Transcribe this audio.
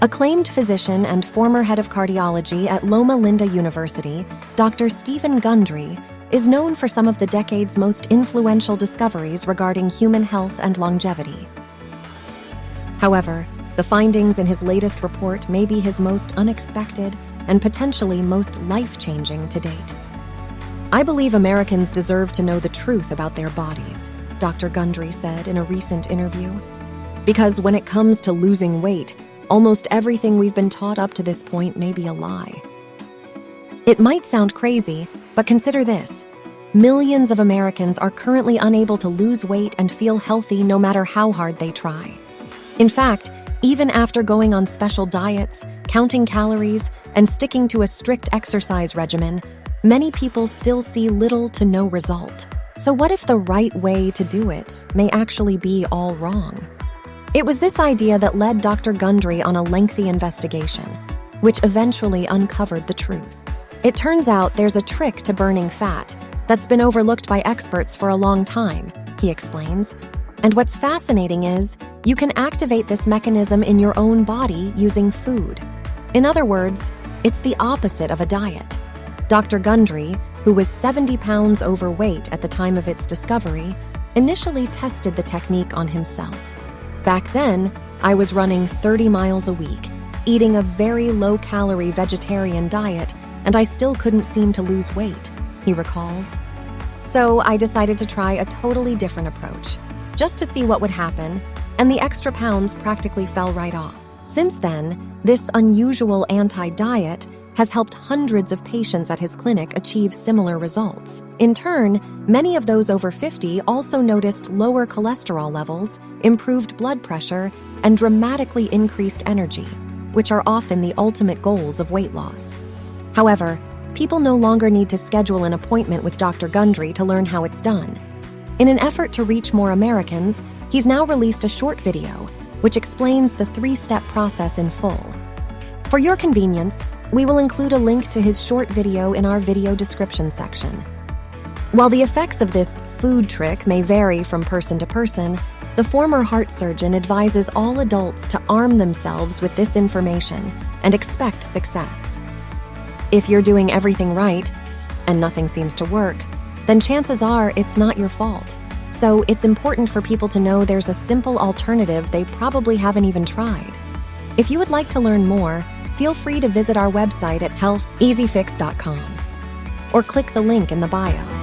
Acclaimed physician and former head of cardiology at Loma Linda University, Dr. Stephen Gundry, is known for some of the decade's most influential discoveries regarding human health and longevity. However, the findings in his latest report may be his most unexpected and potentially most life-changing to date. "I believe Americans deserve to know the truth about their bodies," Dr. Gundry said in a recent interview. "Because when it comes to losing weight, almost everything we've been taught up to this point may be a lie." It might sound crazy, but consider this. Millions of Americans are currently unable to lose weight and feel healthy no matter how hard they try. In fact, even after going on special diets, counting calories, and sticking to a strict exercise regimen, many people still see little to no result. So what if the right way to do it may actually be all wrong? It was this idea that led Dr. Gundry on a lengthy investigation, which eventually uncovered the truth. It turns out there's a trick to burning fat that's been overlooked by experts for a long time, he explains. And what's fascinating is, you can activate this mechanism in your own body using food. In other words, it's the opposite of a diet. Dr. Gundry, who was 70 pounds overweight at the time of its discovery, initially tested the technique on himself. "Back then, I was running 30 miles a week, eating a very low-calorie vegetarian diet, and I still couldn't seem to lose weight," he recalls. "So I decided to try a totally different approach, just to see what would happen, and the extra pounds practically fell right off. Since then, this unusual anti-diet has helped hundreds of patients at his clinic achieve similar results. In turn, many of those over 50 also noticed lower cholesterol levels, improved blood pressure, and dramatically increased energy, which are often the ultimate goals of weight loss. However, people no longer need to schedule an appointment with Dr. Gundry to learn how it's done. In an effort to reach more Americans, he's now released a short video which explains the 3-step process in full. For your convenience, we will include a link to his short video in our video description section. While the effects of this food trick may vary from person to person, the former heart surgeon advises all adults to arm themselves with this information and expect success. If you're doing everything right, and nothing seems to work, then chances are it's not your fault. So it's important for people to know there's a simple alternative they probably haven't even tried. If you would like to learn more, feel free to visit our website at healtheasyfix.com or click the link in the bio.